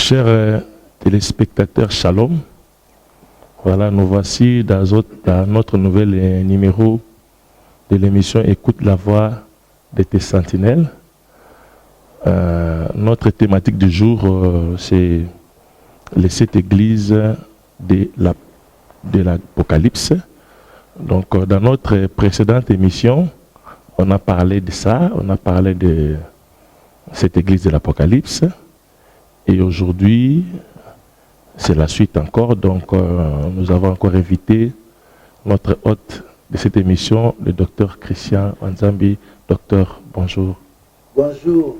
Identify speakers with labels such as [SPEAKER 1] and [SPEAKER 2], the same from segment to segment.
[SPEAKER 1] Chers téléspectateurs, shalom. Voilà, nous voici dans notre nouvel numéro de l'émission Écoute la voix de tes sentinelles. Notre thématique du jour, c'est les 7 églises de l'Apocalypse. Donc, dans notre précédente émission, on a parlé de ça, on a parlé de cette église de l'Apocalypse. Et aujourd'hui, c'est la suite encore. Donc, nous avons encore invité notre hôte de cette émission, le docteur Christian Wanzambi. Docteur, bonjour.
[SPEAKER 2] Bonjour,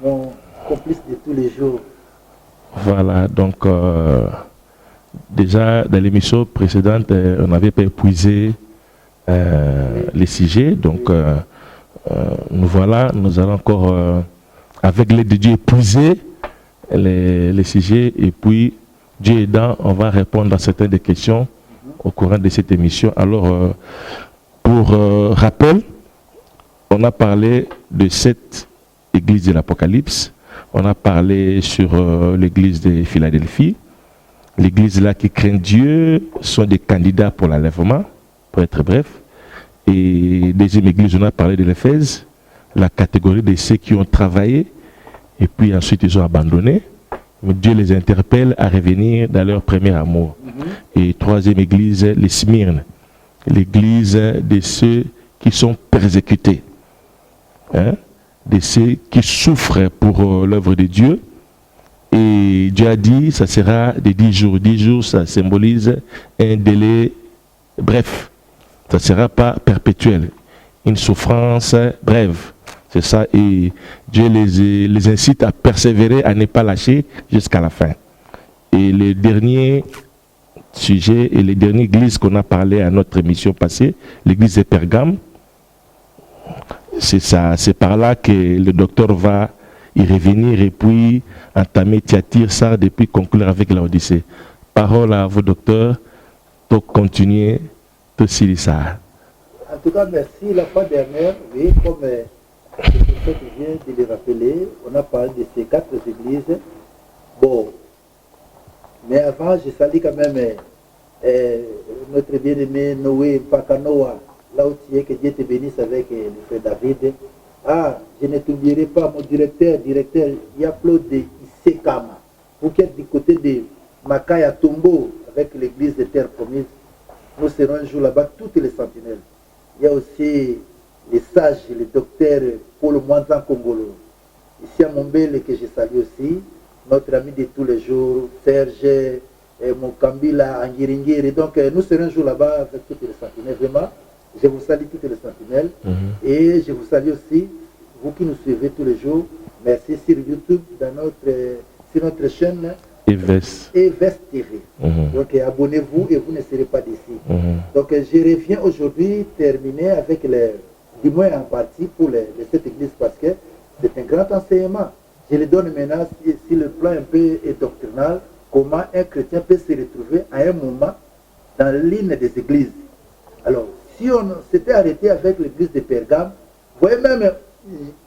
[SPEAKER 2] mon complice de tous les jours.
[SPEAKER 1] Voilà, donc, déjà, dans l'émission précédente, on n'avait pas épuisé les sujets. Donc, nous voilà, nous allons encore, avec l'aide de Dieu, épuiser les sujets, et puis Dieu aidant, on va répondre à certaines des questions au courant de cette émission. Alors, pour rappel, on a parlé de 7 églises de l'Apocalypse. On a parlé sur l'église de Philadelphie. L'église là qui craint Dieu sont des candidats pour l'enlèvement, pour être bref. Et deuxième église, on a parlé de l'Éphèse, la catégorie de ceux qui ont travaillé et puis ensuite ils ont abandonné. Mais Dieu les interpelle à revenir dans leur premier amour. Et troisième église, les Smyrne, l'église de ceux qui sont persécutés, hein? De ceux qui souffrent pour l'œuvre de Dieu. Et Dieu a dit, ça sera de 10 jours. 10 jours, ça symbolise un délai bref. Ça ne sera pas perpétuel. Une souffrance brève. C'est ça. Et Dieu les incite à persévérer, à ne pas lâcher jusqu'à la fin. Et le dernier sujet et les dernières églises qu'on a parlé à notre émission passée, l'église de Pergame, c'est ça. C'est par là que le docteur va y revenir et puis entamer Thyatire, ça, depuis conclure avec la Odyssée. Parole à vous, docteur, pour continuer tout ça.
[SPEAKER 2] En tout cas, merci. La fois dernière, oui, comme le professeur vient de le rappeler, on a parlé de ces 4 églises. Bon, mais avant, je salue quand même notre bien-aimé Noé Pakanoa, là où tu es, que Dieu te bénisse avec le frère David. Ah, je ne t'oublierai pas, mon directeur, Yaplo de Isekama, vous qui êtes du côté de Makaya Tombo, avec l'église de Terre Promise. Nous serons un jour là-bas, toutes les sentinelles. Il y a aussi les sages, les docteurs Paul Mwanzan Congolo. Ici à Mombele, que je salue aussi, notre ami de tous les jours, Serge, Mokambila, Angiringiri. Donc nous serons un jour là-bas avec toutes les sentinelles. Vraiment, je vous salue toutes les sentinelles. Et je vous salue aussi, vous qui nous suivez tous les jours. Merci sur YouTube, sur notre chaîne.
[SPEAKER 1] Eves
[SPEAKER 2] TV. Donc abonnez-vous et vous ne serez pas déçus. Donc je reviens aujourd'hui terminer avec du moins en partie pour cette église parce que c'est un grand enseignement. Je le donne maintenant sur le plan un peu doctrinal, comment un chrétien peut se retrouver à un moment dans l'une des églises. Alors, si on s'était arrêté avec l'église de Pergame, vous voyez même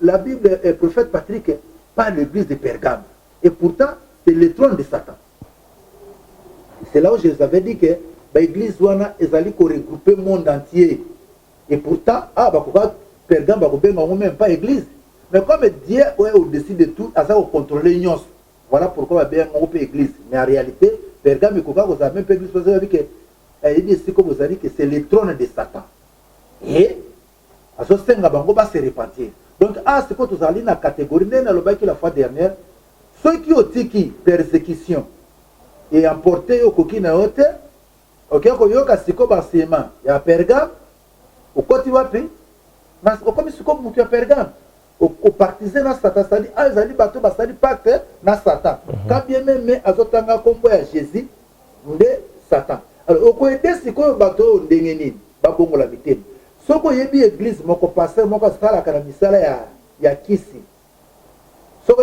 [SPEAKER 2] la Bible, le prophète Patrick parle de l'église de Pergame. Et pourtant, c'est le trône de Satan. C'est là où je vous avais dit que l'église wana ezali ko regrouper le monde entier. Et pourtant, Pergame n'a même pas église. Mais comme Dieu est au-dessus de tout, il a contrôlé l'union. Voilà pourquoi il y a une église. Mais en réalité, Pergame vous avez même pas église. Vous avez dit que c'est le trône de Satan. Et se repentir. Donc, c'est quoi vous allez dans la catégorie la fois dernière. Ceux qui ont tiki persécution et emporté au coquin à hauteur, ok, il y a Pergame, au côté wapi, mais comme c'est comme tu as Pergame, au partisan na Satan, c'est-à-dire, ils allaient battre, c'est-à-dire pacte na Satan. Quand bien même, azotanga combo à Jésus, de Satan. Alors, au côté, c'est quoi bateau d'engeni, babongo la vitime. Ce qu'on y a bien église, mon pasteur, mon pasteur, la canamisala, il y a Kissi. Ça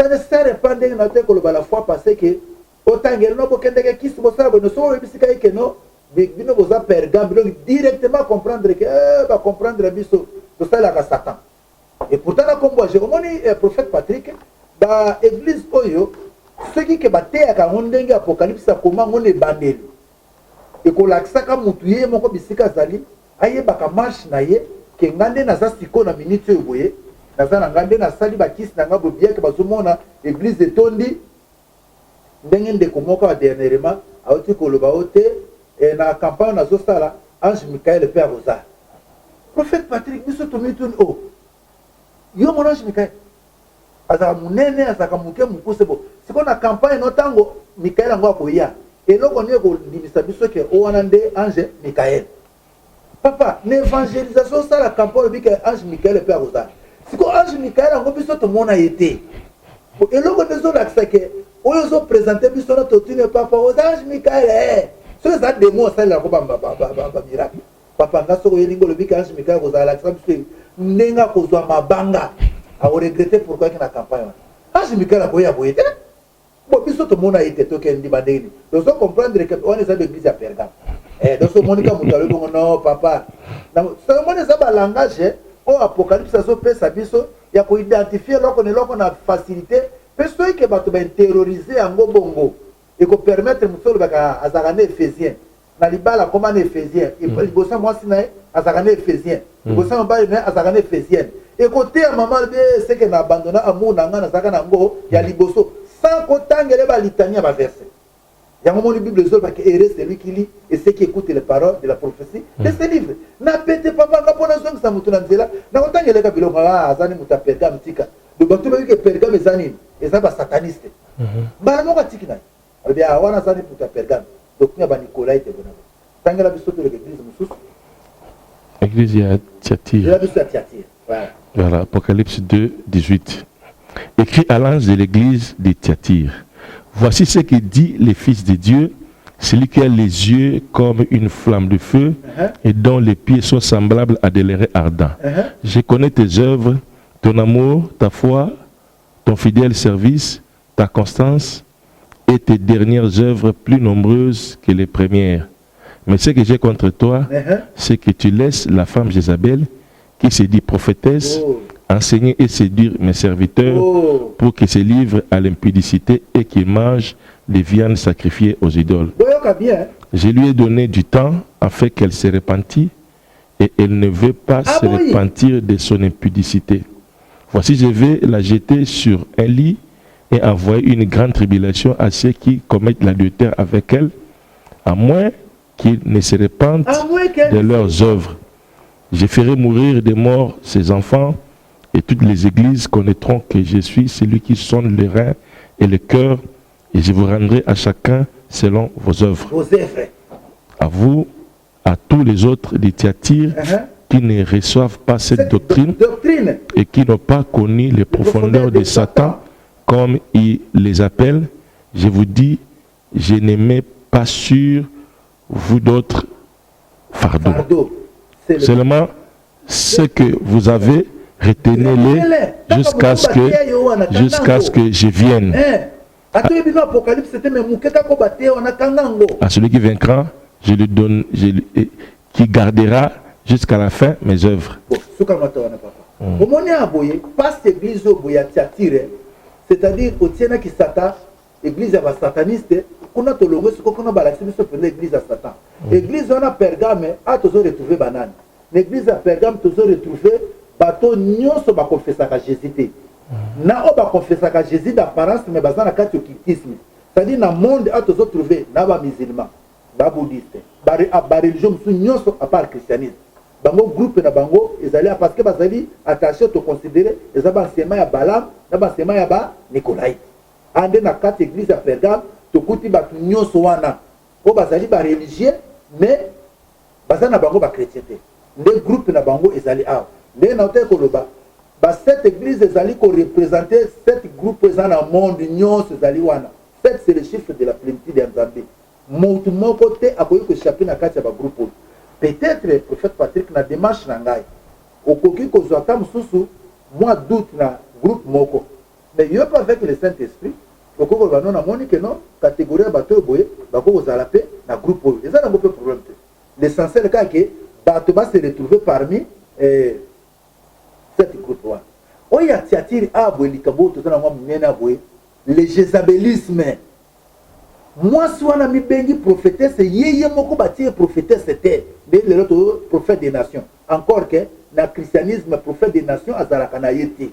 [SPEAKER 2] ne sert pas de la fois passée que autant que nous avons qui se directement comprendre que va comprendre Satan. Et pourtant, comme moi, j'ai le prophète Patrick, ba église oyo ceux qui bateyaka ngo ndenge apocalypse akoma ngo ne bandeli ekolakisaka mutu ye moko bisika azali ayebaka marche na ye ke ngande naza siko na minute oyo boye naza na ngande nasali bakisi na nga bobieke bazomona église etondi ndenge ndeko moko ya dernièrement auti koloba ote na campagne nazosala Ange Michael Père Rosa prophète Patrick biso tomituni o yo mon Ange Michael azaka munene azaka muke mukuse bo siko na campagne no tango Michael ngo akoya eloko ne ko ndimisa biso ke o wana nde Ange Michael papa l'évangélisation ça la campagne bi ke Ange Michael Père Rosa siko Ange Michael ngo biso to mona yete eloko dezo laksake oyo zo présenter biso na totine papa aux Ange Michael ce ça démo ça la ko ba miracle papa ngaso ko yelingo le bi ke Ange Michael ko za laksa biso ndenga ko zo mabanga a regretter pourquoi que la campagne Ange Michael ko ya boyete bon biso to mona yete to ke ndi bandeni donc on comprendre que on est à l'église à Pergame donc ce monika mutalo bongo non papa na ce monde ça ba langage au apocalypse so pesa biso ya ko identifier loko na facilité personne que bato ba terroriser yango bongo et ko permettre musolo baka azakane Ephésien na libala comme en Ephésien et libosa moi sina azakane Ephésien libosa mbali na azakane Ephésien et côté maman be c'est que na abandonné amour na ngana zaka nango ya liboso sans kotangele ba litania ba verset yango moni Bible zo baka heureux celui qui lit et ceux qui écoutent les paroles de la prophétie de ce livre na pete papa ngapona zongi sa mutu na nzela na kotangele ka biloko azani muta Pergame tika de bato ba ke Pergame ezani eza ba sataniste bana moko tikina bien wana zani muta Pergame donc nya ba Nicolas te bona tangela biso to l'église mususu
[SPEAKER 1] église ya Thyatire.
[SPEAKER 2] La biso ya Thyatire
[SPEAKER 1] voilà Apocalypse 2 18 écrit à l'ange de l'église de Thyatire. Voici ce que dit le Fils de Dieu, celui qui a les yeux comme une flamme de feu et dont les pieds sont semblables à des lérets ardents. Je connais tes œuvres, ton amour, ta foi, ton fidèle service, ta constance et tes dernières œuvres plus nombreuses que les premières. Mais ce que j'ai contre toi, c'est que tu laisses la femme Jézabel, qui se dit prophétesse, enseigner et séduire mes serviteurs pour qu'ils se livrent à l'impudicité et qu'ils mangent des viandes sacrifiées aux idoles. Je lui ai donné du temps afin qu'elle se repentît et elle ne veut pas se repentir de son impudicité. Voici, je vais la jeter sur un lit et envoyer une grande tribulation à ceux qui commettent l'adultère avec elle, à moins qu'ils ne se repentent de leurs œuvres. Je ferai mourir de mort ses enfants et toutes les églises connaîtront que je suis celui qui sonde les reins et le cœur et je vous rendrai à chacun selon vos œuvres. À vous, à tous les autres des Thyatire qui ne reçoivent pas cette doctrine et qui n'ont pas connu les profondeurs de Satan comme il les appelle, je vous dis, je ne mets pas sur vous d'autres fardeaux. Seulement ce que vous avez, retenez-les jusqu'à ce que je vienne. À celui qui vaincra, je lui donne, qui gardera jusqu'à la fin mes œuvres.
[SPEAKER 2] C'est-à-dire au tiena qui Satan, église va sataniste, qu'on a tolongé ce qu'on a balancé sur l'église à Satan. L'église on a Pergame a toujours retrouvé banane. L'église à Pergame toujours retrouvé bateau nyonso ba confessa ka Jésus. Na o ba confessa ka Jésus d'apparence mais bazana kati occultisme. C'est-à-dire dans le monde a toujours trouvé na ba musulman, ba bouddhiste, ba religion nyonso à part christianisme. Bango groupe na bango ezali parce que bazali attaché to considérer ezaba enseignement ya Balaam na ba enseignement ya ba Nicolai. Ande na kati église à Pergame to kuti ba nyonso wana o bazali ba religieux mais bazana bango ba chrétienté. Les groupes na bango ezali awa. Ndé na te koloba ba cette église ezali ko représenter cette groupe ezana monde nyonso ezali wana. Cette c'est le chiffre de la plénitude de Nzambe. Motu moko te akoyi ko échapper na kati ya ba groupe. Peut-être le prophète Patrick na démarche na ngai okoki kozwa ta mususu moi doute na groupe moko mais yo pas avec le Saint-Esprit okoko ba non na moni que non catégorie bato boye bako kozala pe na groupe oyo eza na ngo pe problème te l'essentiel ka ke bato ba se retrouver parmi cette groupe là oya tiatiri abwe likabo tozana mwa munene abwe le jézabélisme. Moi soana mi bengi prophétesse yeye moko batie prophétesse était mais le autre prophète des nations. Encore que na christianisme prophète des nations azalaka na yete.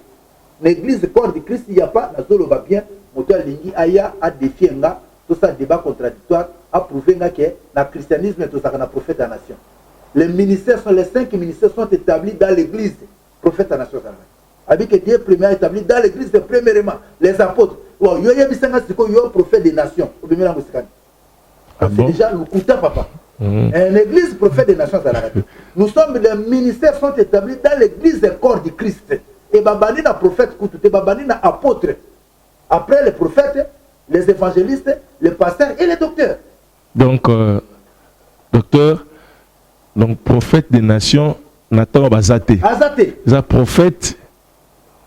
[SPEAKER 2] L'église corps de Christ il y a pas na zolo va bien moto lingi aya a défier nga tout ça débat contradictoire a prouvé nga que na christianisme tout ça na prophète des nations. Les ministères sont les 5 ministères sont établis dans l'église prophète des nations. Avec que Dieu premier établi dans l'église premièrement les apôtres. Yo yebisanga siko yo prophète des nations. C'est déjà le couta papa. L'église prophète des nations. Nous sommes les ministères sont établis dans l'église corps du Christ. Et babani na prophète koutou, babani na apôtre. Après les prophètes, les évangélistes, les pasteurs et les docteurs.
[SPEAKER 1] Donc docteur, donc prophète des nations Nathan Bazate.
[SPEAKER 2] Azate.
[SPEAKER 1] C'est prophète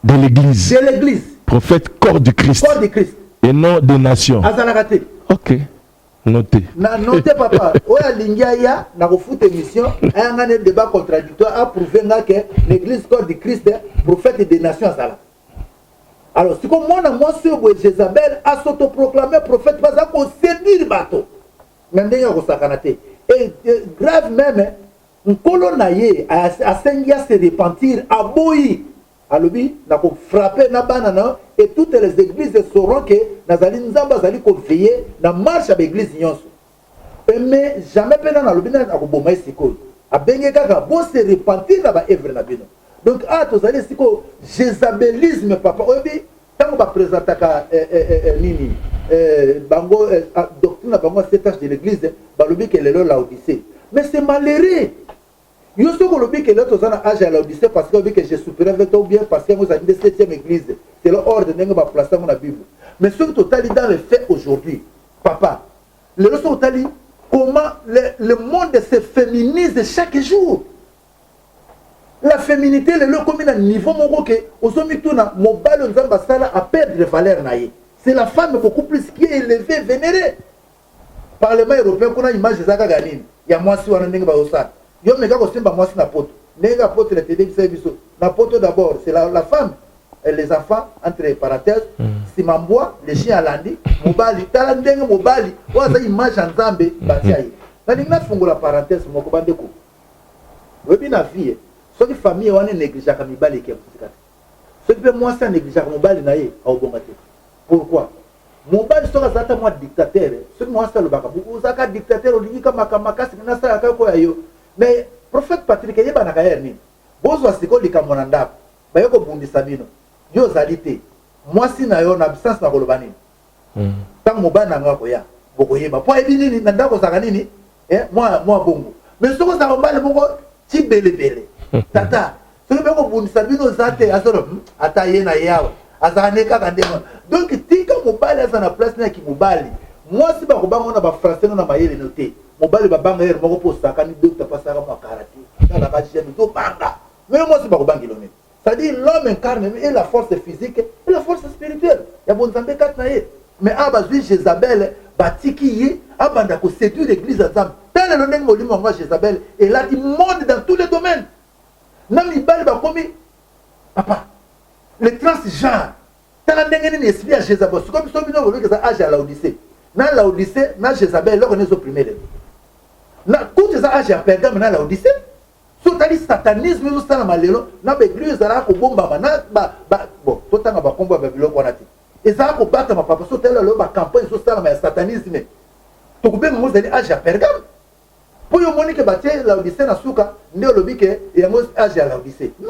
[SPEAKER 1] de l'église.
[SPEAKER 2] De l'église.
[SPEAKER 1] Prophète corps du Christ.
[SPEAKER 2] Corps du Christ.
[SPEAKER 1] Et non des nations.
[SPEAKER 2] Azalagate.
[SPEAKER 1] Ok. Notez.
[SPEAKER 2] Notez papa. Oya lingiaya na refoute émission. Ayanga ne débat contradictoire a prouvé que l'église corps du Christ prophète des nations azala. Alors si comme moi sur Jézabel a s'autoproclamé prophète pas à séduire bateau. Mendenga ko sakanate. Et grave même un colonaye a sengia se repentir à boyi. Alobi na ko frapper na banana et toutes les églises sauront que nazali nzamba zali ko veiller na marche avec l'église nyonso. Mais jamais pena na lobi na ko boma siko. Abenge kaka bo se repentir na ba œuvre na bino. Donc tozali siko jézabélisme papa obi tango ba présentaka nini bango doctrine bango cet âge de l'église balobi que lelo la Odyssée. Mais c'est malheureux. Yo so ko lobi que l'autre zana âge à l'Odyssée parce que que je supéré avec toi ou bien parce que vous avez une 7e église. C'est l'ordre de ba placer dans la Bible. Mais ce que total dans les faits aujourd'hui, papa, le total comment le monde se féminise chaque jour. La féminité le comme un niveau mon que osomi tuna mobile nzamba sala à perdre de valeur naïe. C'est la femme beaucoup plus qui est élevée, vénérée. Parlement européen qu'on a image de Zaka Ganine. Il y a moi si on a n'engue ba osa. Yo mega ko simba moi si na poto. N'engue poto le télé biso. Na poto d'abord, c'est la femme et les enfants entre parenthèses. Si mamboa, les chiens à landi, mobali, tala n'engue mobali. Wa za image nzambe batiaye. Na ninga fungo la parenthèse moko bandeko. Webi na vie. Ceux qui famille on est négligé comme mibali qui est musical. Ceux qui moi ça négligé comme mobali na ye au bon matin. Pourquoi? Mobali sera zata moi dictateur. Ceux qui moi ça le baka. Vous zaka dictateur olingi kama makasi na ça ka ko yo. Mais prophète Patrick yeba na kayer ni. Bozo asiko likamona ndako. Ba yoko bundisa bino. Yo zalité. Moi si na yo na absence na kolobani. Tant mobali na ngako ya. Boko yeba. Po ebini ni ndako zaka nini? Moi bongo. Mais soko za mobali bongo ti belebele. Tata, ce que vous pouvez savoir, c'est donc, tika mobile est en place qui mobile. Moi, si vous avez un français, on a maillé noté. Mobile, vous avez un poste, vous avez un docteur, vous avez un karaté, mais moi, si vous avez un kilomètre. C'est-à-dire, l'homme incarne et la force physique et la force spirituelle. Il y a bon temps de quatre naïs. Mais à base de Jézabel, Batiki, à bande de séduire l'église à Zam. Tel est le nom de Jézabel. Et là, il monte dans tous les domaines. Nami bali ba komi papa le transgenre tala ndenge ni esprit à Jézabel comme so bino bolo que ça âge à la Odyssée na la Odyssée na Jézabel là on est au premier na tout ça âge à Pergame na la Odyssée so tali satanisme nous ça na malelo na église là ko bomba na ba bon to tanga ba komba ba biloko na ti et ça ko battre ma papa so tala lo ba campagne so ça na satanisme to ko be mo zali âge à Pergame. Pour y monique bâtir l'Odyssée na souka, ne lobi que il y a âge à l'Odyssée. Non.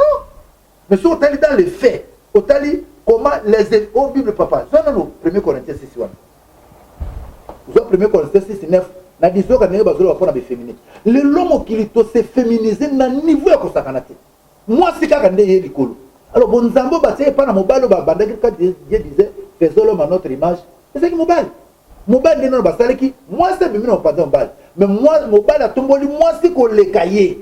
[SPEAKER 2] Mais si on t'a dans les faits, on t'a dit comment les au Bible papa. Ça dans le 1 Corinthiens 6 1. Le 1 Corinthiens 6 9. Na disons que n'est pas besoin de féminin. Le l'homme qui se féminiser na niveau ya ko sakanate. Moi c'est quand ndé yé likolo. Alors bon nzambo bâtir pas na mobile ba banda que Dieu disait faisons l'homme à notre image. C'est qui mobile. Mobile n'est pas ça qui moi c'est même non pas mobile. Mais moi, mobile a tombé, moi, c'est qu'on les cahiers.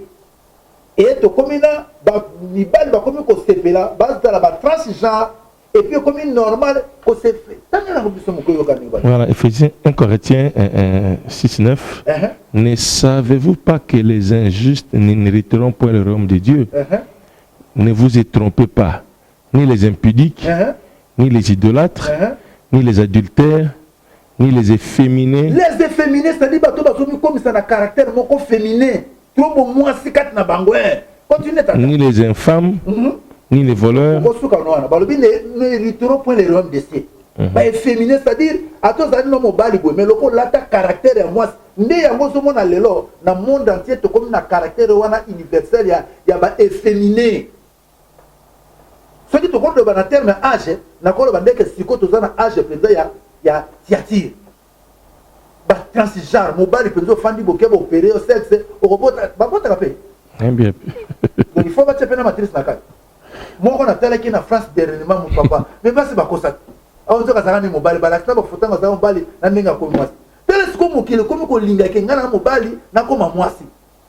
[SPEAKER 2] Et to comme na, ba mibali ba comme qu'on se fait là, base dans la transgenre, et puis comme normal qu'on se fait.
[SPEAKER 1] Voilà, Éphésiens 1 Corinthiens 6-9. Ne savez-vous pas que les injustes n'hériteront point le royaume de Dieu? Ne vous y trompez pas. ni les impudiques, ni les idolâtres, ni les adultères, ni les efféminés.
[SPEAKER 2] Les efféminés, c'est-à-dire que comme ça a un caractère féminin.
[SPEAKER 1] Ni les infâmes, ni les voleurs.
[SPEAKER 2] Nous hériterons point les royaumes des cieux. Efféminé, c'est-à-dire, à tous les hommes, mais le caractère est moi. Né à moi, dans le monde entier, comme un caractère universel, il y a efféminé. Ce qui te compte le terme âge, que si tu as un âge présent, il y a tiatir. Transgenre, mobile, il peut faire des bouquets, opérer au sexe, au robot,
[SPEAKER 1] Bien.
[SPEAKER 2] donc il faut que tu aies une matrice. Moi, on a tel qui est en France dernièrement, mon papa. Mais pas si c'est ça. On dit que ça a un mobile, l'accident va foutre un mobile, n'a pas comme moi. Tel est ce qu'on qui le comme qu'on linga qui a un mobile, n'a comme moi.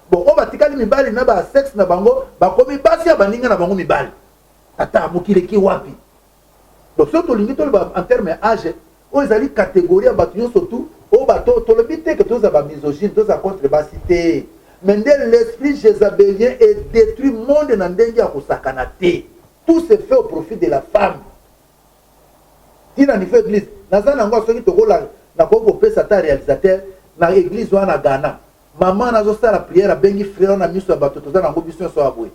[SPEAKER 2] Bon, on va te caler mobile, n'a pas sexe, n'a pas bango, bah comme il passe à baninga n'a bango mobile. Tata, mon qui le qui wapi. Donc, ce que tu limite en termes d'âge, on a une catégorie à bâtiment surtout, au bateau, tu le bites que tu as misogyne, tu as contrebasité. Mais l'esprit jézabélien est détruit le monde dans le tout se fait au profit de la femme. Si dans l'église, dans un réalisateur, dans l'église ou en Ghana, maman a fait la prière à Bengi frère, on a mis sur le bateau, on a mis sur le bateau.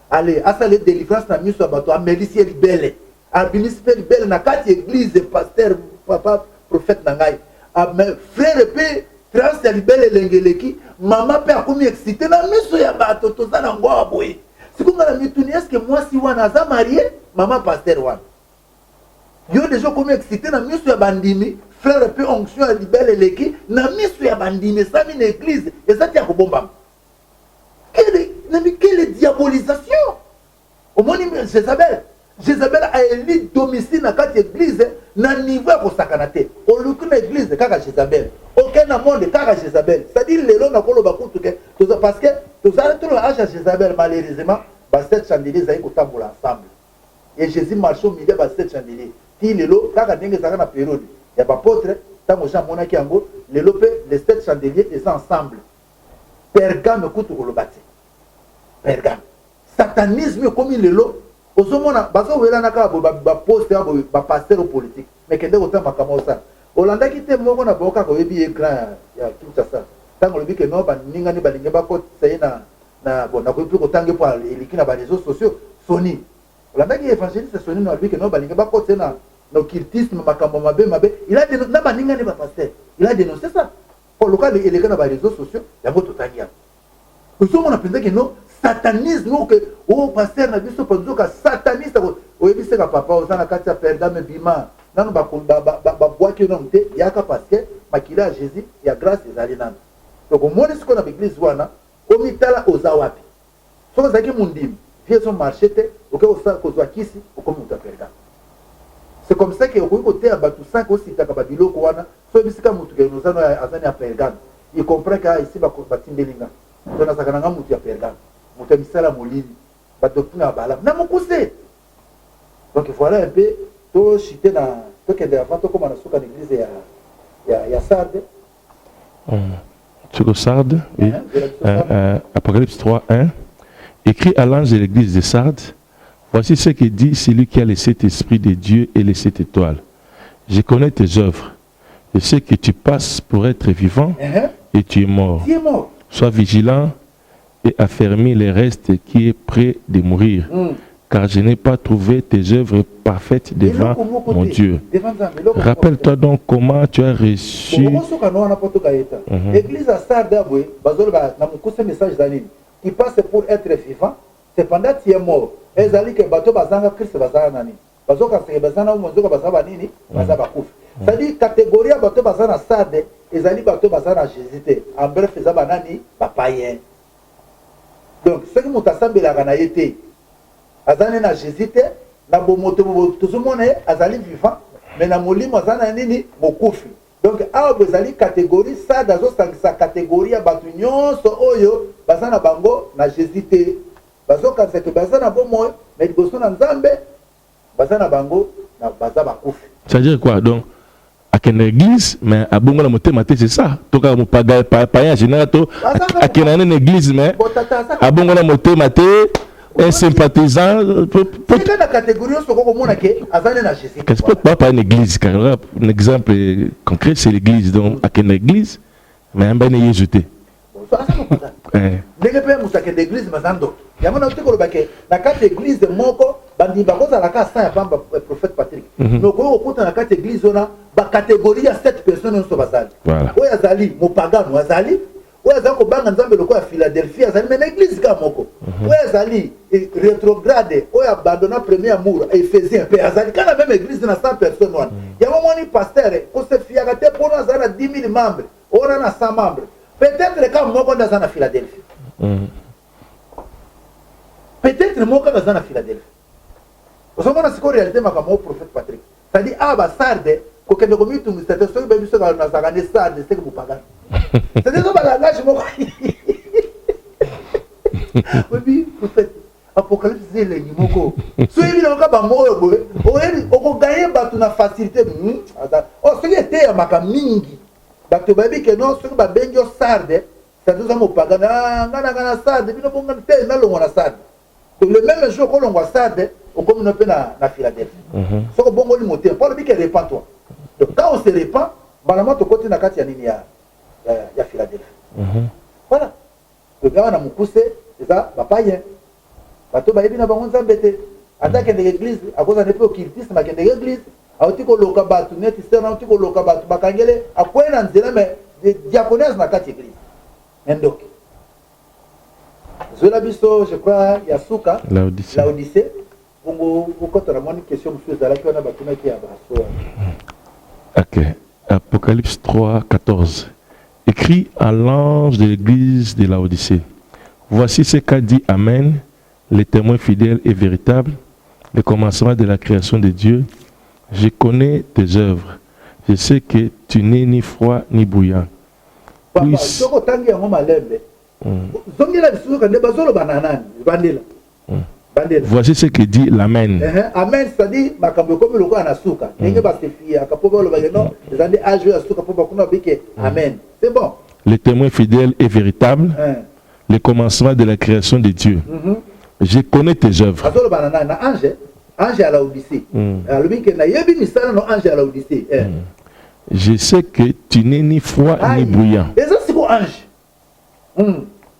[SPEAKER 2] Allez, à la délivrance, on a mis sur le bateau, à Mélicie Libelle, à Bélicie Libelle, dans la église, pasteur, papa, prophète Nangaï, à frère et père. Trans ya libele lengeleki maman pe akomi excité na miso ya bato toza na ngwa boye sikunga na mituni est-ce que moi si wana za marié maman pasteur wana yo déjà komi excité na miso ya bandimi frère pe onction ya libele leki na miso ya bandimi ça mi na église et ça tia ko bomba quelle diabolisation au moins Jézabel a élu domicile dans cette église na niveau pour sakanate au lieu que l'église kaka Jézabel aucun monde kaka Jézabel c'est-à-dire les lois na kolo bakutu que parce que tous arrêtons l'âge à Jézabel malheureusement bah cette chandelier ça y kotambola ensemble et Jésus marche au milieu de cette chandelier ti les lois kaka ndenge ça na période il y a pas apôtre tant gens monaki yango les lois les sept chandeliers ils sont ensemble Pergame kutu kolobati Pergame satanisme comme les lois Osomona, baso wela naka ba poste ba pasteur politique, mais kende autant makamo ça. Olanda ki te moko na boka ko yebi écran ya Kinshasa. Tango lobi ke no ba ninga ni ba ninga ba ko tsaye na bon na ko plus ko tangue pour eliki na ba réseaux sociaux Sony. Olanda ki évangéliste Sony no lobi ke no ba ninga ba ko tsaye na no cultisme makambo mabe, il a dénoncé na ba ninga ni ba pasteur. Il a dénoncé ça. Pour le cas eleki na ba réseaux sociaux, ya moto tangia. Osomona penza ke no satanisme que o pasteur na biso penzo ka sataniste o yebise ka papa o sana kati ya Pergame bima nanu ba bois ki non te yaka parce que makila Jésus ya grâce ezali nanu donc au monde ce qu'on a l'église wana o mitala ozawapi so zaki mundim vie son marché te o ke o sa ko zwa kisi o ko muta Pergame c'est comme ça que o ko te abatu 5 aussi ta ka biloko wana so yebise ka mutu ke no zano azani ya Pergame il comprend que ici ba tindelinga donc na sakana mutu ya Pergame mutemisala molili ba doctrine ya bala na mokuse donc voilà un peu to chité na to kende avant to comme na suka l'église ya Sardes
[SPEAKER 1] sur Sardes oui Apocalypse 3:1 écrit à l'ange de l'église de Sardes voici ce que dit celui qui a les 7 esprits de Dieu et les 7 étoiles je connais tes œuvres je sais que tu passes pour être vivant et tu es mort sois vigilant et affermis les restes qui est prêt de mourir. Car je n'ai pas trouvé tes œuvres parfaites devant mon Dieu. Rappelle-toi donc comment tu as reçu.
[SPEAKER 2] L'église à Sardes, qui passe pour être vivant, cependant tu es mort. C'est-à-dire que catégorie bateau bazana Sardes, ezali bateau bazana Jésus. En bref, ça banani papayen. Donc, ce qui m'a assemblé la ganaïté, azane na Jésus, na bomoto, tout le monde est azali vivant, mais na moli mazana nini mokufi. Donc, a bezali catégorie, ça dans sa catégorie, batunyon, so oyo, bazana bango na Jésus. Bazo quand c'est que bazana bomo, mais il bosse na Nzambe, bazana bango na bazaba kufi.
[SPEAKER 1] Ça veut dire quoi donc? À quelle église, mais à bon la montée, c'est ça. Tout cas, mon païen général, à quelle église, mais à bon la montée, un sympathisant
[SPEAKER 2] c'est quand la catégorie on se comprend que azane na Jésus.
[SPEAKER 1] Qu'est-ce que pas une église car là, un exemple concret c'est l'église donc à quelle église mais un ben est jeté.
[SPEAKER 2] Ça ça pas ça. Ndenge pe musaka d'église mazando. Yango na utiko lobake na kati église moko bandi bakoza la ka sa ya pamba prophète Patrick. Mais ko okuta na kati église ona ba catégorie ya 7 personnes on so bazali.
[SPEAKER 1] Voilà.
[SPEAKER 2] Oya zali mopagano azali oya zali ko banga nzambe loko ya Philadelphie azali mais na église ka moko. Oya zali rétrograde oya abandonna premier amour Éphésiens pe azali kana même église na 100 personnes wana. Yango moni pasteur ko se fiaka te pour na zala 10 000 membres. On a 100 membres. Peut-être le cas moko dans la Philadelphie. Peut-être le moko dans la Philadelphie. Parce que c'est quoi réalité ma comme prophète Patrick. Ça dit ah bah sarde ko kende ko mitu mistete so be biso na zagane sarde c'est que vous pagane. C'est des ba langage moko. Oui prophète Apocalypse c'est le moko. So yebi na ka ba moyo boye. O ko gagner ba na facilité. Oh ce qui était ya maka mingi. Bato babi que non soki babengi yo sarde ça nous a mopagana ngana sarde bino bonga te na longo na sarde donc le même jour ko longo sarde on comme no pe na Philadelphie soko bongo li moté pour bi que répand toi donc quand on se répand balama to côté na kati ya nini ya Philadelphie voilà le gars na mukuse ça papa yen bato babi na bango nzambete atake de l'église à cause de l'occultisme à de l'église autiko loka batu neti sera autiko loka batu bakangele akwena nzela mais diaconesse na kati église ndok zola biso je crois ya suka Laodicée bongo ukota na moni question monsieur zala ki wana batuna ki ya baso.
[SPEAKER 1] OK. Apocalypse 3:14 écrit à l'ange de l'église de Laodicée. Voici ce qu'a dit Amen, le témoin fidèle et véritable, le commencement de la création de Dieu. Je connais tes œuvres. Je sais que tu n'es ni froid ni bouillant. Voici ce que dit l'Amen.
[SPEAKER 2] Amen, c'est-à-dire, Amen. C'est bon.
[SPEAKER 1] Le témoin fidèle et véritable, le commencement de la création de Dieu. Je connais tes œuvres.
[SPEAKER 2] Ange à Laodicée.
[SPEAKER 1] Je sais que tu n'es ni froid ni bouillant.
[SPEAKER 2] Et ça, c'est quoi ange?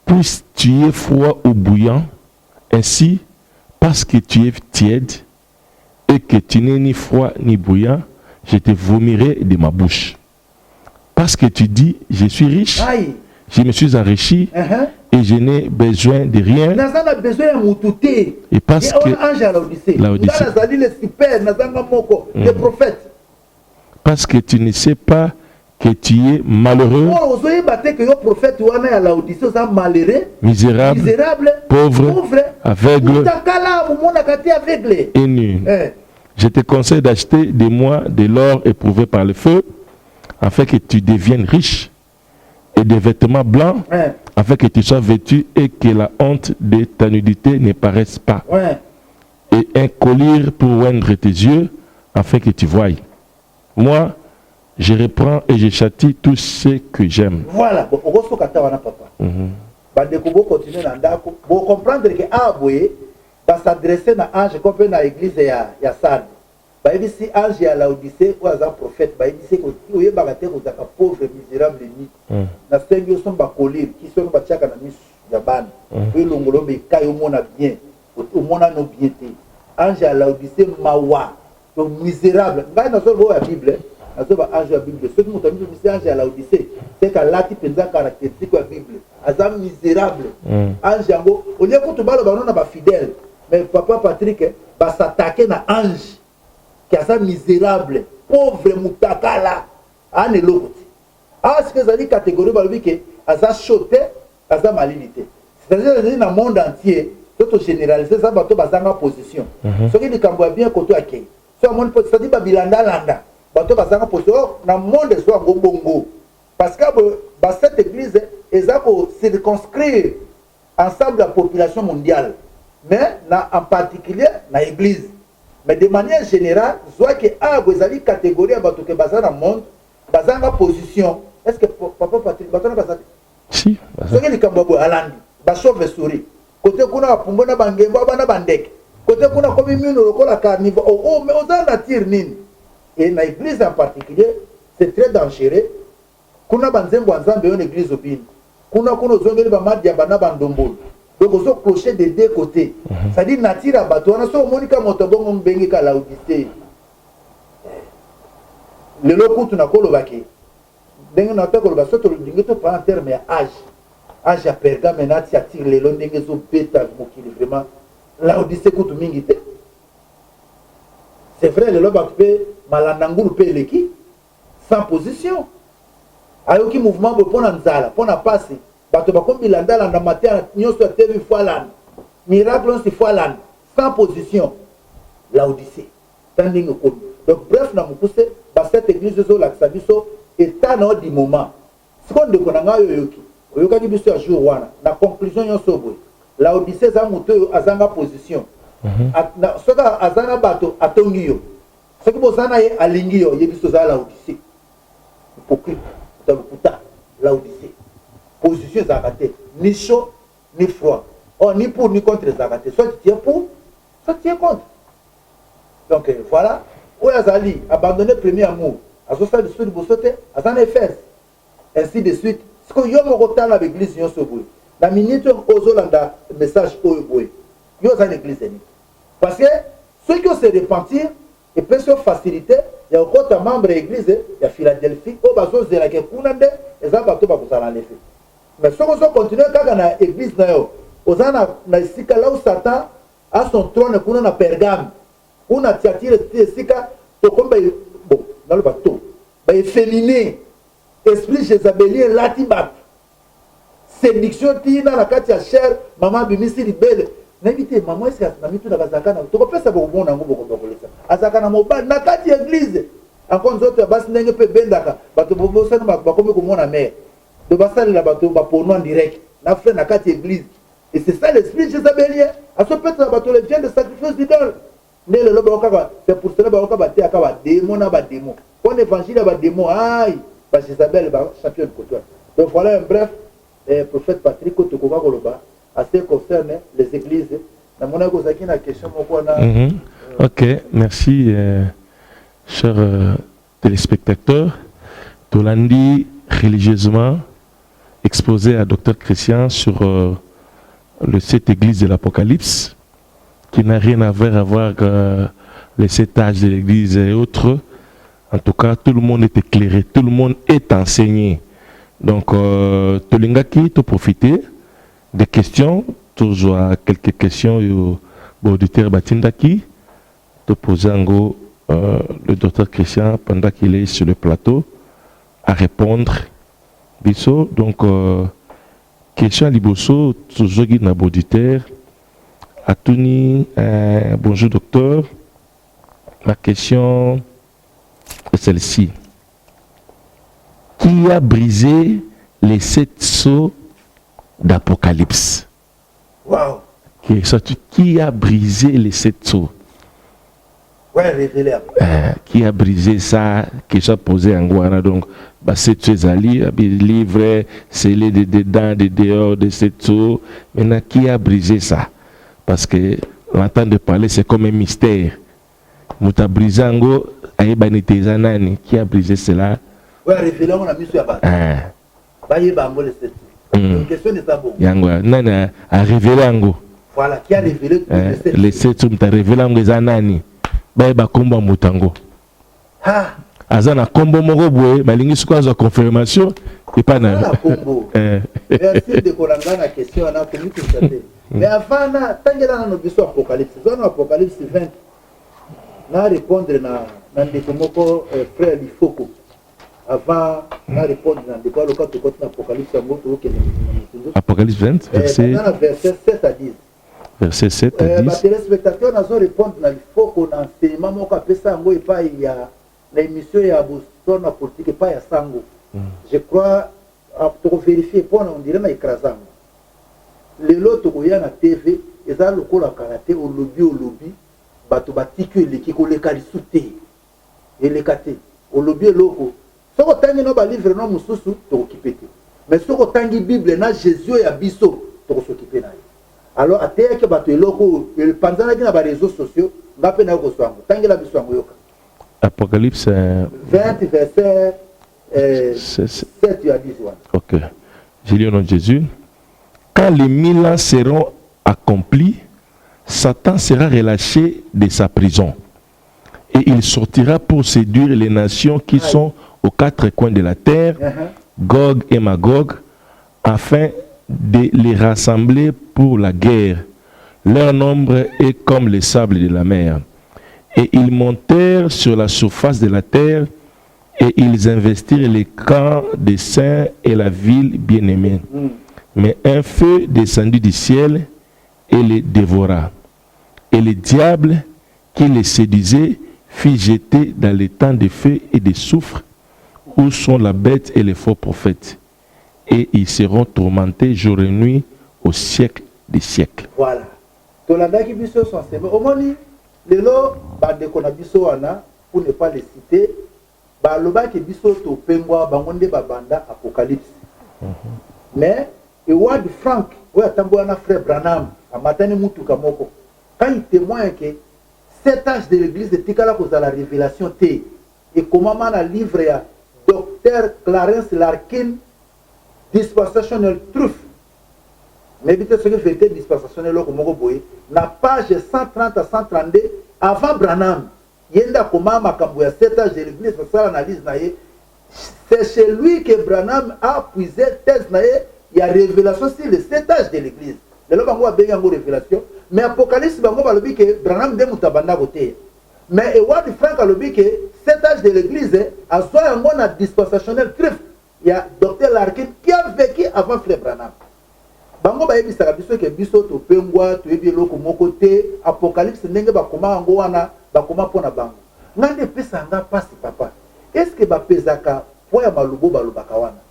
[SPEAKER 1] Puisque tu es froid ou bouillant, ainsi, parce que tu es tiède et que tu n'es ni froid ni bouillant, je te vomirai de ma bouche. Parce que tu dis, je suis riche, je me suis enrichi, et je n'ai besoin de rien. Et parce que parce que tu ne sais pas que tu es malheureux, misérable, pauvre, aveugle et nu. Je te conseille d'acheter de moi de l'or éprouvé par le feu, afin que tu deviennes riche, et des vêtements blancs, afin que tu sois vêtu et que la honte de ta nudité ne paraisse pas. Et un collier pour oindre tes yeux, afin que tu voies. Moi, je reprends et je châtie tous ceux que j'aime.
[SPEAKER 2] Voilà. Vous comprendre que Aboué va s'adresser à l'ange comme dans l'église de Sardes. Si ange à Laodicée ou à un prophète, il dit que vous êtes pauvre, misérable, ni. Na sengi sont collier qui sont bachaka na misu ya bana. Vous l'ongolombe kayo mona bien. Au mona no bienté. Ange à Laodicée mawa. Donc misérable. Ngai na so la Bible. Na so ba ange à Bible. Ce qui nous dit que ange à Laodicée, c'est qu'à la qui pensa caractéristique la Bible. Azam misérable. Ange yango, au lieu que tu balo ba na ba fidèle. Mais papa Patrick va s'attaquer na ange qui a ça misérable, pauvre mutakala, ane lokoti. Ah, ce que ça dit catégorie balobi que aza choté, aza malinité. C'est-à-dire dans le monde entier, tout généraliser ça bato bazanga position. Ce qui dit kambo bien koto akei. So monde c'est-à-dire babilanda landa. Bato bazanga position dans le monde soit bongo. Parce que cette église eza ko circonscrire ensemble la population mondiale. Mais en particulier dans l'église. Mais de manière générale, soit que vous avez une catégorie qui est basée dans le monde, basée dans la position. Est-ce que papa Patrick, basé dans la
[SPEAKER 1] si.
[SPEAKER 2] Ce qui est le Cambodge, Alandi, chauve-souris. côté kuna pumbo na bangembo bana bandeke côté kuna comme mino lokola carnivore oh mais on a nature nini et na église en particulier c'est très dangereux kuna banzembo nzambe yo église obini kuna ozongeli ba madia bana bandombolo donc ozo clocher des deux côtés ça dit nature à bato na so monika motobongo mbengi ka Laodicée le loko tu na kolobaki ndenge na tokoloba so to ndingi to prendre terme ya âge ya Pergame na ti attire le long ndenge zo beta mokili vraiment Laodicée kutu mingi te c'est vrai le loba pe malanda ngulu pe leki sans position ayoki mouvement bo pona nzala pona passer bato bakombi landala na matin nyoso TV fois lan miracle si fois lan sans position Laodicée standing comme donc bref na mukuse ba cette église zo la sabiso état na du moment seconde ko na ngayo yoki oyokaki biso ya jour wana na conclusion nyoso boy Laodicée za muto azanga position soka azanga bato atongi yo soki bozana ye alingi yo yebiso za Laodicée hypocrite dans le putain Laodicée position zakate ni chaud ni froid oh ni pour ni contre zakate soit tu es pour soit tu es contre donc voilà Oyazali abandonné premier amour azosa de suite bosote azana efes ainsi de suite ce que yo moko tala l'église nyonso boy na minute ozolanda message oyo boy yo za l'église ni parce que ceux qui se repentir et peut se faciliter il y a encore un membre de l'église il y a Philadelphie au bazo zela ke kunande eza bato ba kozala lefe mais ce qu'on continue kaka na église na yo ozana na sika là où Satan a son trône kuna na Pergame una tiatire sika to komba bon dans le bateau ba efféminé esprit jézabélien latibat séduction tina na kati ya chair maman bimisi libele n'invite maman est-ce que na mitu na bazaka na to kopesa bo bona ngo boko kolesa azaka na mobile na kati ya église encore nzoto basi ndenge pe bendaka bato bobo sana bakomi ko mona mère de basali la bato ba porno en direct na frère na kati église et c'est ça l'esprit jézabélien à ce peut être bato les gens de sacrifice d'idole mais le loba okaba c'est pour cela ba okaba te akaba démon na ba démon on évangile ba démon aïe ba Jézabel ba champion de côté donc voilà un bref prophète Patrick Otokoba Koloba à ce qui concerne les églises na mona ko zaki na question moko na
[SPEAKER 1] OK merci chers téléspectateurs Tolandi religieusement exposé à Dr Christian sur le 7 église de l'Apocalypse qui n'a rien à voir avec les 7 âges de l'église et autres. En tout cas, tout le monde est éclairé, tout le monde est enseigné. Donc, Tolingaki, tu profiter des questions, toujours quelques questions au auditeur Batindaki, te poser en gros le docteur Christian pendant qu'il est sur le plateau à répondre. Bisso, donc, question à Liboso, toujours guide na auditeur. Atouni, bonjour docteur. Ma question est celle-ci. Qui a brisé les 7 sceaux d'Apocalypse?
[SPEAKER 2] Waouh!
[SPEAKER 1] Qui a brisé les 7 sceaux?
[SPEAKER 2] Ouais, révélé.
[SPEAKER 1] Qui a brisé ça? Qui s'est posé en Guana donc, bah, 7 sceaux ali, livre, scellé de dedans, de dehors, de 7 sceaux. Maintenant, qui a brisé ça? Parce que l'entendre de parler, c'est comme un mystère. Mouta Brizango, Aïbanité Zanani, qui a brisé cela?
[SPEAKER 2] Oui, révélé, on a mis sur la base. Baye Bango, les 7. Une question de ça.
[SPEAKER 1] Yangwa, Nana a révélé Ango.
[SPEAKER 2] Voilà, qui a révélé
[SPEAKER 1] les 7 hommes, tu as révélé Ango Zanani. Baye Bakomba Moutango.
[SPEAKER 2] Ah!
[SPEAKER 1] Azana Kombo Moroboé, Malingi Squaz confirmation, et pas na.
[SPEAKER 2] Merci de Kolanga la question, on a connu tout ça. Mais avant, tant que là, nous avons Apocalypse, dans Apocalypse 20, nous allons répondre à Ndekomoko, frère Lifoko. Avant, nous allons répondre à Apocalypse
[SPEAKER 1] Apocalypse 20, verset
[SPEAKER 2] 7 à 10.
[SPEAKER 1] Verset 7 à 10.
[SPEAKER 2] Les téléspectateurs, nous allons répondre à Lifoko, dans l'enseignement, il y a l'émission, il y a la politique, il y a Sango. Je crois, pour vérifier, on dirait qu'il y a écrasant. Les lots qui na TV, ils ont le col à karaté au lobby, bato batiki qui ko le kalisouté et le katé au lobby loko. Ce que tangi no ba livre no mususu to occupé. Mais ce que tangi Bible na Jésus ya biso to s'occuper na. Alors, à terre que bateau loko, le pendant que na réseaux sociaux, va peine au soir. Tant que la biso yoka.
[SPEAKER 1] Apocalypse
[SPEAKER 2] 20 verset 7 à 10.
[SPEAKER 1] Ok. Je lis au nom de Jésus. Quand les 1000 ans seront accomplis, Satan sera relâché de sa prison. Et il sortira pour séduire les nations qui sont aux quatre coins de la terre, Gog et Magog, afin de les rassembler pour la guerre. Leur nombre est comme les sables de la mer. Et ils montèrent sur la surface de la terre et ils investirent les camps des saints et la ville bien-aimée. Mais un feu descendit du ciel et les dévora. Et le diable qui les séduisait fit jeter dans les temps de feu et de soufre où sont la bête et les faux prophètes. Et ils seront tourmentés jour et nuit au siècle des siècles.
[SPEAKER 2] Voilà. Tolanda qui biso sont sémé. Au moni, lelo bande kona biso wana pour ne pas les citer. Ba loba ki biso to pengwa bangonde babanda apocalypse. Mais et Ward Frank, ouais tamboa na frère Branham, a matane mutu kamoko. Quand il témoigne que cet âge de l'église de Tikala cause à la révélation T et comment man a livré à Dr. Clarence Larkin Dispensational Truth. Mais vite ce que vérité dispensational au Moko Boy, la page 130 à 132 avant Branham. Yenda comment makambo ya cet âge de l'église ça l'analyse naie. C'est chez lui que Branham a puisé thèse naie, il y a révélation sur le cet âge de l'église. Le bango a bien révélation, mais Apocalypse bango va le dire que Branham de mutabanda voté. Mais Eward Frank a le dit que cet âge de l'église a soit un dispensationnel truth. Il y a Dr. Larkin qui a vécu avant Frère Branham. Bango ba yebi saka biso ke biso to pengwa to yebi loko moko te Apocalypse ndenge ba koma ngo wana ba koma pona bango. Ngande pesa nga pasi papa. Est-ce que ba pesaka po ya malubo balobaka wana?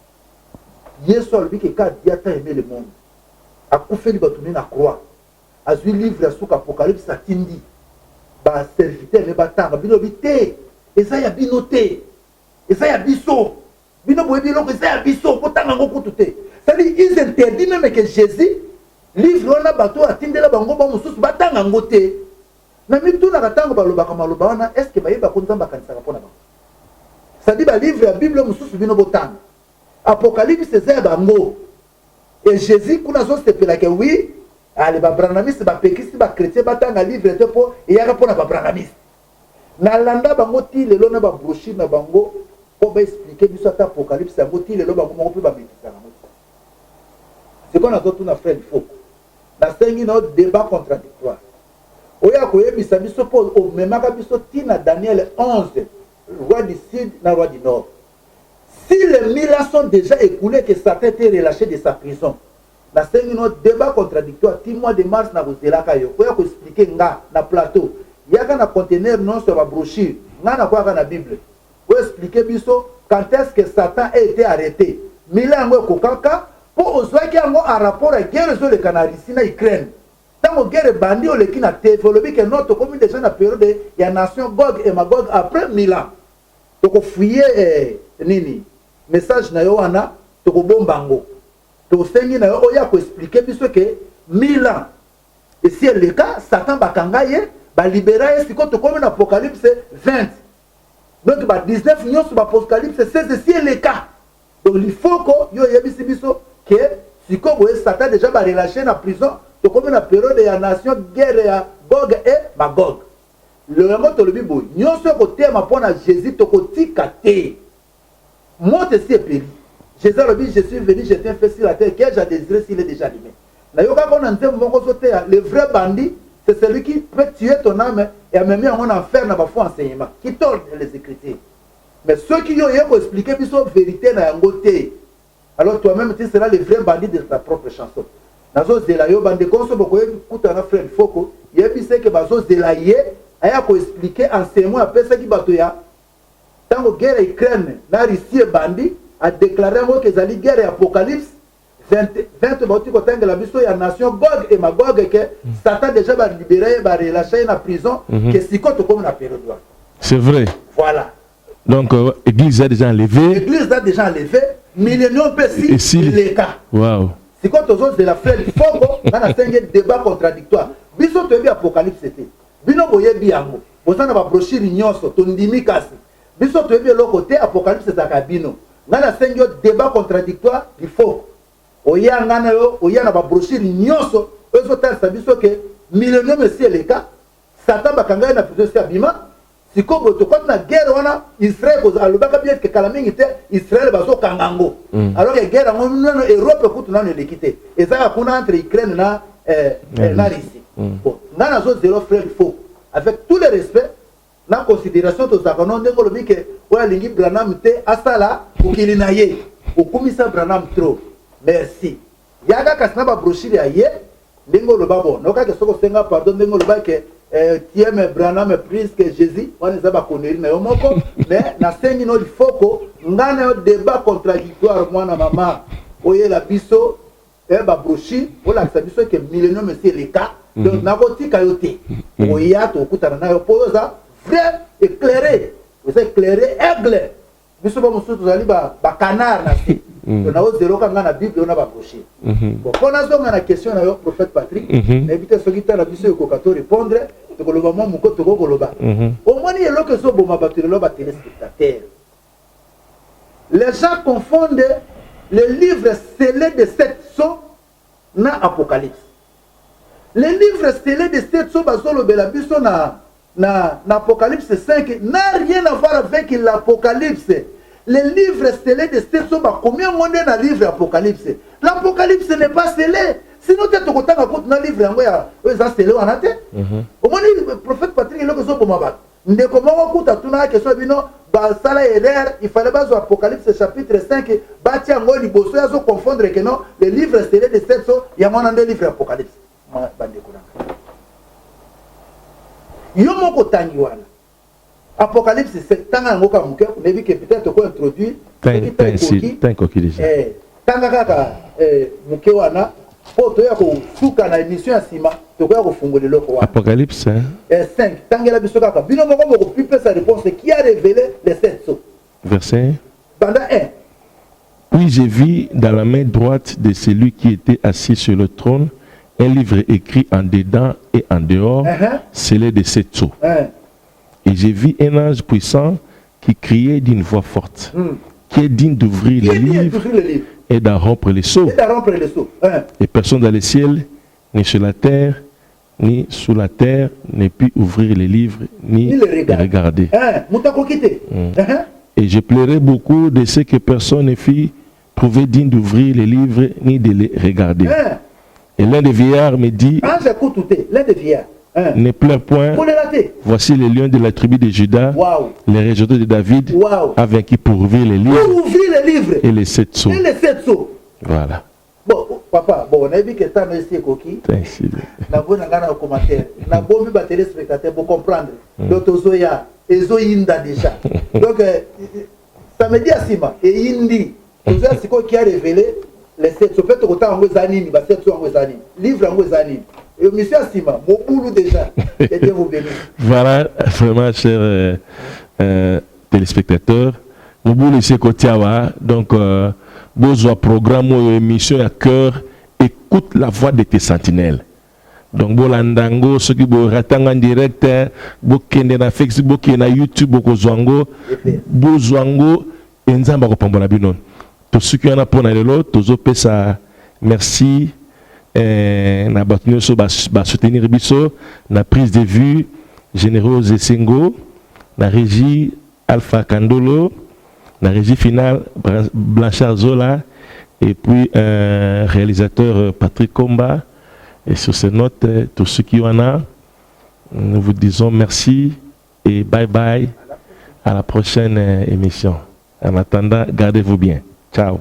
[SPEAKER 2] Yesu alobi ke ka diata aimer le monde. Akufeli batuni na croix. Azui livre ya suka Apocalypse atindi. Ba serviteur me batanga bino bité. Eza ya bino te. Eza ya biso. Bino boye biloko eza ya biso potanga ngo kutu te. C'est-à-dire ils interdisent même que Jésus livre on a bateau atindela bango ba mususu batanga ngo te. Na mitu na katanga balobaka maloba wana est-ce que bayeba ko nzamba kanisa ka pona bango. C'est-à-dire ba livre ya Bible mususu bino botanga. Apocalypse eza bango. Et Jésus kuna zo sepela que oui, allez ba branamiste ba pekisi ba chrétien batanga livre te po et ya pona ba branamiste. Na landa bango ti lelo na ba brochure na bango pour expliquer biso ata Apocalypse ya ngoti lelo bango moko pe ba méditer na ngoti. C'est qu'on a d'autres frère il faut. Na sengi na débat contradictoire. Oya ko yebisa biso po o memaka biso tina Daniel 11, roi du sud na roi du nord. Si les 1000 ans sont déjà écoulés que Satan était relâché de sa prison. Na sengi no débat contradictoire ti mois de mars na kozelaka yo. Oya ko expliquer nga na plateau. Yaka na conteneur non sur la brochure. Nga na kwa na Bible. Oya expliquer biso quand est-ce que Satan a été arrêté. 1000 ans ngo kokaka pour ozoaki yango en rapport à guerre sur le Canari na Ukraine. Tant guerre bandi o leki na théologie que notre commune déjà na période il y a nation Gog et Magog après 1000 ans. Donc fouiller nini message na yo wana to ko bombango. To sengi na yo oya ko expliquer biso que 1000 ans. Et si le cas Satan bakanga ye ba libérer si ko to comme Apocalypse 20. Donc ba 19 nyos ba Apocalypse 16 si le cas. Donc il faut que yo yebisi biso que si comme Satan déjà va relâcher na prison to comme na période de la nation guerre ya Gog et Magog. Le moment to le bibo nyonso ko tema pona Jésus to ko tikate. Monte si péri. Jésus a dit je suis venu jeter un feu sur la terre que j'ai désiré s'il est déjà allumé. Na yo ka ko na nzembo moko sote le vrai bandit c'est celui qui peut tuer ton âme et amener en enfer na ba faux enseignement qui tord les écritures. Mais ceux qui ont expliqué biso vérité na yango te. Alors toi-même tu seras le vrai bandit de ta propre chanson. Nazo zela yo bande konso boko kuta na frère Foko, yebi se que bazo zela ye aya ko expliquer enseignement après ça qui bato ya. Tango guerre Ukraine na Russie bandi a déclaré que zali guerre Apocalypse 20 boti ko tanga la biso ya nation Gog et Magog que Satan déjà va libérer va relâcher na prison que si ko to comme na période.
[SPEAKER 1] C'est vrai.
[SPEAKER 2] Voilà.
[SPEAKER 1] Donc l'église a déjà enlevé.
[SPEAKER 2] L'église a déjà enlevé. Millénium peut si les cas.
[SPEAKER 1] Wow.
[SPEAKER 2] Si quand tu as de la fleur du fogo, on a un débat contradictoire. Biso tu es bien apocalypse c'était. Bino boye biango. Bosa na ba brochure nyonso to ndimi kasi. Biso tu es bien l'autre côté apocalypse c'est akabino. On a un débat contradictoire du fogo. Oya ngana yo, oya na ba brochure nyonso, ezo ta biso que millénaire monsieur les cas. Satan bakanga na plutôt sabima. Si comme tu quand na guerre wana Israël ko alobaka bien que kalamingi te Israël bazo kangango. Alors que guerre en Europe ko tuna ne l'équité. Et ça kuna entre Ukraine na na Russie. Bon, na zo zéro frère faux. Avec tout le respect, na considération to zakono ndeko lobi que oya lingi Branham te asala ukilina ye. Okumisa Branham trop. Merci. Yaga kasna ba brochure ya ye ndeko loba bon. Noka ke soko senga pardon ndeko loba que tu aimes Branham plus que Jésus, on est à connaître, mais na 5 minutes il faut que nous ayons un débat contradictoire. Moi, na maman, oye la biso, ba brochure, on a biso que millénaire monsieur les cas, donc na koti kayote, oye to kuta na yo poza, vrai éclairé, vous éclairé aigle, biso ba musu tozali ba canard na si. On a zéro quand on a la Bible, on a ba brochure. Bon, quand on a la question na yo prophète Patrick, évitez ce qui t'a la biso ko kato répondre. Au moins, il y a que so boma téléspectateurs. Les gens confondent les livres scellés de 7 sceaux na Apocalypse. Les livres scellés de 7 sceaux basolo belabiso na Apocalypse 5 n'a rien à voir avec l'Apocalypse. Les livres scellés de 7 sceaux, combien on est dans le livre Apocalypse? L'Apocalypse n'est pas scellé. Sinon, tu as tout le livre, scellé en tête. Au moins, le prophète Patrick, il a dit que c'est comment on a une question, il fallait pas Apocalypse chapitre 5, il faut confondre que non, les livres scellés de 7 sceaux, il y a un livre Apocalypse. Il y a un peu Apocalypse, c'est tant que vous avez que peut-être qu'on introduit
[SPEAKER 1] un coquille déjà.
[SPEAKER 2] Tant que vous avez
[SPEAKER 1] Apocalypse
[SPEAKER 2] 5. Qui a révélé les 7 sceaux.
[SPEAKER 1] Verset.
[SPEAKER 2] Pendant 1.
[SPEAKER 1] Puis j'ai vu dans la main droite de celui qui était assis sur le trône un livre écrit en dedans et en dehors, scellé de 7 sceaux. Et j'ai vu un ange puissant qui criait d'une voix forte, qui est digne d'ouvrir les livres et d'en rompre les sceaux. Et personne dans le ciel, ni sur la terre, ni sous la terre, ne peut ouvrir les livres, ni les regarder. Et je pleurais beaucoup de ce que personne ne fit trouver digne d'ouvrir les livres, ni de les regarder. Et l'un des vieillards me dit, ne pleure point, voici les lions de la tribu de Juda, les rejeteurs de David, a vaincu pour ouvrir les livres, et les 7 sceaux. Voilà.
[SPEAKER 2] Bon, papa, bon, on a vu que tu as essayé coquille. Na bon ngana commentaire. Na bon bi ba téléspectateur pour comprendre. Donc Zoya, Ezoinda déjà. Donc ça me dit Asima et Indi. Zoya c'est quoi qui a révélé les 7 sceaux. Peut-être autant en Zanini, ba 7 sceaux en Zanini. Livre en Zanini. Et monsieur Asima, mon boulot déjà. Et Dieu vous bénisse.
[SPEAKER 1] Voilà, vraiment chers téléspectateurs. Mon boulot c'est Kotiawa. Donc besoin programme ou émission à cœur, écoute la voix de tes sentinelles. Donc bolandango ceux qui bo ratanga en direct, bo kende na Facebook, bo na YouTube, bo kozwango, bo zwango enzamba ko pambola binon. Tous ceux qui en a pour na lelo, tozo pesa merci na batnyo so ba soutenir biso na prise de vue générose Sengo, na régie Alpha Kandolo, la régie finale, Blanchard Zola, et puis réalisateur Patrick Komba. Et sur ces notes, tous ceux qui en ont, nous vous disons merci et bye bye à la prochaine émission. En attendant, gardez-vous bien. Ciao.